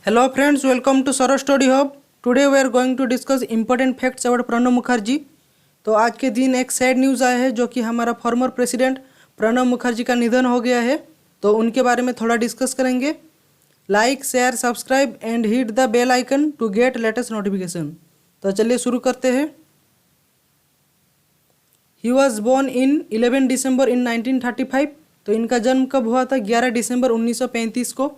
Hello friends, welcome to Saro Study Hub. Today we are going to discuss important facts about Pranab Mukherjee. तो आज के दिन एक sad news आया है जो कि हमारा फॉर्मर प्रेसिडेंट प्रणब मुखर्जी का निधन हो गया है। तो उनके बारे में थोड़ा डिस्कस करेंगे। Like, share, subscribe and hit the bell icon to get latest notification. तो चलिए शुरू करते हैं। He was born in 11 December in 1935। तो इनका जन्म कब हुआ था? 11 दिसंबर 1935 को।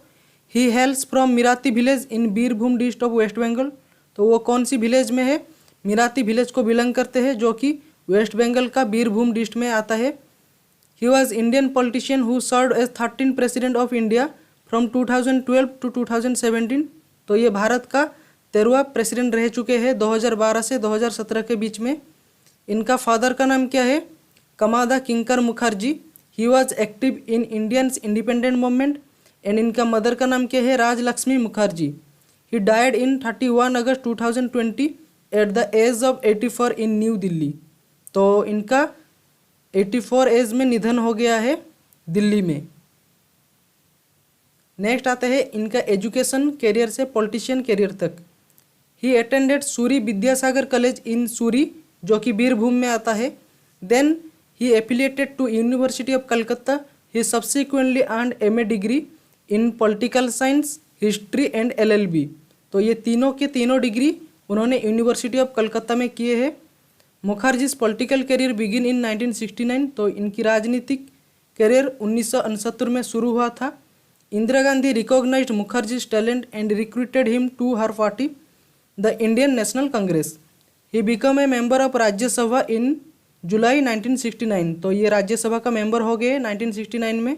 He hails from Mirati village in Birbhum district of West Bengal. तो वो कौन सी विलेज में है? मिराती विलेज को बिलोंग करते हैं जो कि वेस्ट बंगाल का बीरभूम डिस्ट्रिक्ट में आता है। He was Indian politician who served as 13 president of India from 2012 to 2017। तो ये भारत का 13वां प्रेसिडेंट रह चुके हैं 2012 से 2017 के बीच में। इनका फादर का नाम क्या है? Kamada Kinkar Mukherjee. He was active in Indians independent movement. And इनका मदर का नाम क्या है? Rajlakshmi Mukherjee. He died in 31 August 2020 at the age of 84 in New Delhi. तो इनका 84 एज में निधन हो गया है दिल्ली में। नेक्स्ट आता है इनका एजुकेशन कैरियर से पॉलिटिशियन कैरियर तक। He attended Suri Vidyasagar college in Suri जो कि बीरभूम में आता है। Then he affiliated to university of Calcutta. He subsequently earned MA degree in political science, history and LLB. तो ये तीनों के तीनों डिग्री उन्होंने यूनिवर्सिटी ऑफ कलकत्ता में किए हैं। मुखर्जीज पॉलिटिकल करियर बिगिन इन 1969। तो इनकी राजनीतिक करियर 1969 में शुरू हुआ था। Indira Gandhi recognized Mukherjee's talent and recruited him to her party the Indian National Congress. He become a member of Rajya Sabha in July 1969। तो ये राज्यसभा का मेंबर हो गए 1969 में।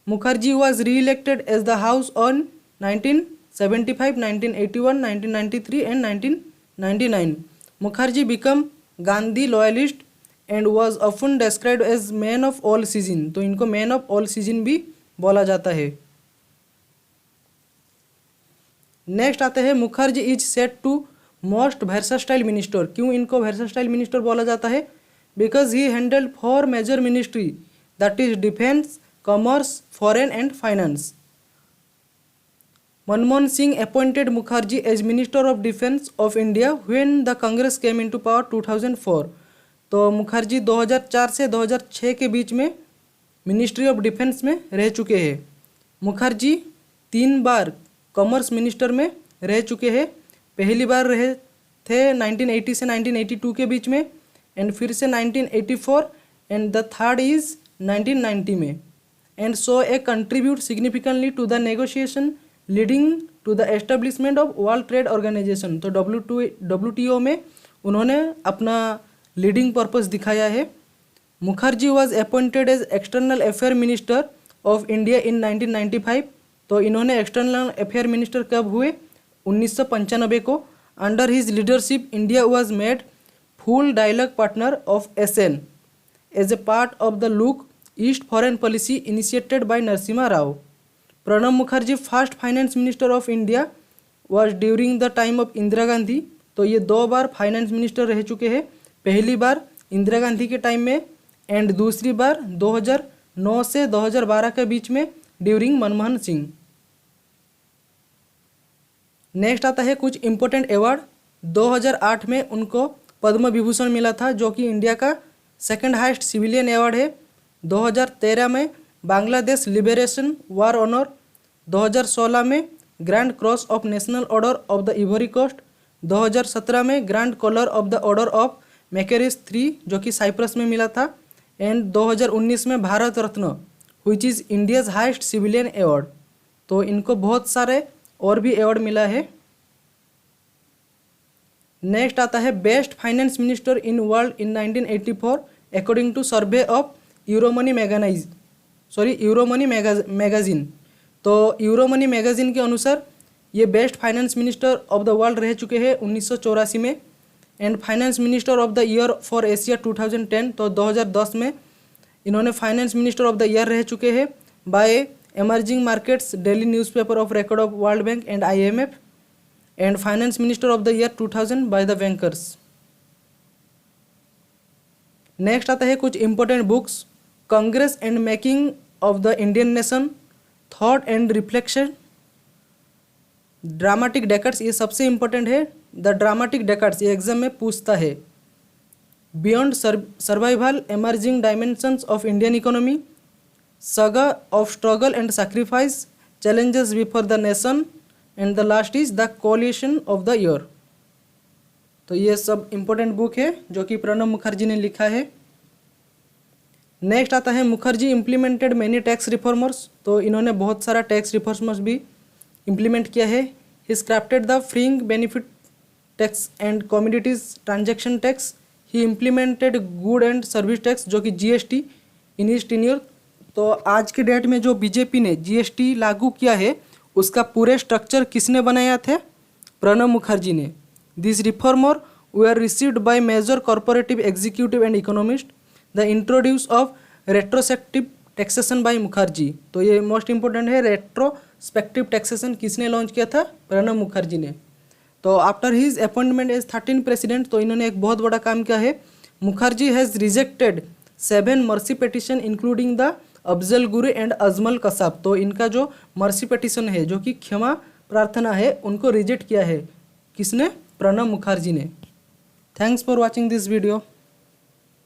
Mukherjee was re elected as the house on 1975, 1981, 1993 and 1999। Mukherjee become Gandhi loyalist and was often described as man of all season. तो इनको man of all season भी बोला जाता है। नेक्स्ट आते हैं Mukherjee is said to most versatile minister. क्यों इनको वर्सटाइल मिनिस्टर बोला जाता है? Because he handled 4 major ministry that is defence, commerce, foreign and finance. Manmohan Singh appointed Mukherjee as minister of defence of India when the Congress came into power 2004। तो मुखर्जी 2004 से 2006 के बीच में ministry of defence में रह चुके हैं। मुखर्जी 3 बार कॉमर्स मिनिस्टर में रह चुके हैं। पहली बार रहे थे 1980 से 1982 के बीच में, एंड फिर से 1984, एंड द थर्ड इज 1990 में। And so a contribute significantly to the negotiation leading to the establishment of world trade organisation. तो WTO में उन्होंने अपना लीडिंग पर्पस दिखाया है। Mukherjee was appointed as external affair minister of India in 1995। तो इन्होंने external affair minister कब हुए? 1995 को। Under his leadership India was made full dialogue partner of SN as a part of the look east foreign policy initiated by Narasimha Rao. Pranab Mukherjee first finance minister of India was during the time of Indira Gandhi. तो ये 2 बार finance minister रह चुके हैं। पहली बार इंदिरा गांधी के time में, and दूसरी बार 2009 से 2012 के बीच में ड्यूरिंग मनमोहन सिंह। नेक्स्ट आता है कुछ इंपॉर्टेंट अवार्ड। 2008 में उनको पद्म विभूषण मिला था जो कि इंडिया का सेकंड हाईएस्ट सिविलियन अवार्ड है। 2013 में बांग्लादेश लिबरेशन वार ऑनर। 2016 में Grand Cross of National Order of the Ivory Coast. 2017 में Grand Collar of the Order of Makarios 3 जो कि साइप्रस में मिला था। एंड 2019 में Bharat Ratna which is India's highest civilian award. तो इनको बहुत सारे और भी अवार्ड मिला है। नेक्स्ट आता है best finance minister in world in 1984 according to survey of Euromoney magazine. तो यूरोमनी मैगजीन के अनुसार ये best finance minister of the world रह चुके हैं 1984 में। And finance minister of the year for Asia 2010। तो 2010 में इन्होंने finance minister of the year रह चुके हैं by Emerging Markets, daily newspaper of record of World Bank and IMF। And finance minister of the year 2000 by the bankers. Next आता है कुछ important books. Congress and making of the Indian nation, thought and reflection, dramatic decades, ये सबसे important है। The dramatic decades ये exam में पूछता है। Beyond survival emerging dimensions of Indian economy, saga of struggle and sacrifice, challenges before the nation, and the last is the coalition of the year। तो ये सब इम्पोर्टेंट बुक है जो कि प्रणब मुखर्जी ने लिखा है। नेक्स्ट आता है Mukherjee implemented many tax reformers. तो इन्होंने बहुत सारा टैक्स रिफॉर्मर्स भी इम्प्लीमेंट किया है। He scrapped the fringe benefit tax and commodities transaction tax. He implemented good and service tax जो कि जीएसटी इन हिज टेन्योर। तो आज के डेट में जो बीजेपी ने जीएसटी लागू किया है उसका पूरे स्ट्रक्चर किसने बनाया थे? प्रणब मुखर्जी ने। This reformer were received by major corporative executive and economist. The introduce of retrospective taxation by Mukherjee. तो ये मोस्ट इंपॉर्टेंट है, रेट्रोस्पेक्टिव टैक्सेशन किसने लॉन्च किया था? प्रणब मुखर्जी ने। तो after his appointment as 13 president, तो इन्होंने एक बहुत बड़ा काम किया है। Mukherjee has rejected 7 mercy petition including the Afzal Guru and Ajmal Kasab. तो इनका जो मर्सी पिटिशन है, जो कि क्षमा प्रार्थना है, उनको रिजेक्ट किया है। किसने? प्रणब मुखर्जी ने। Thanks for watching this video.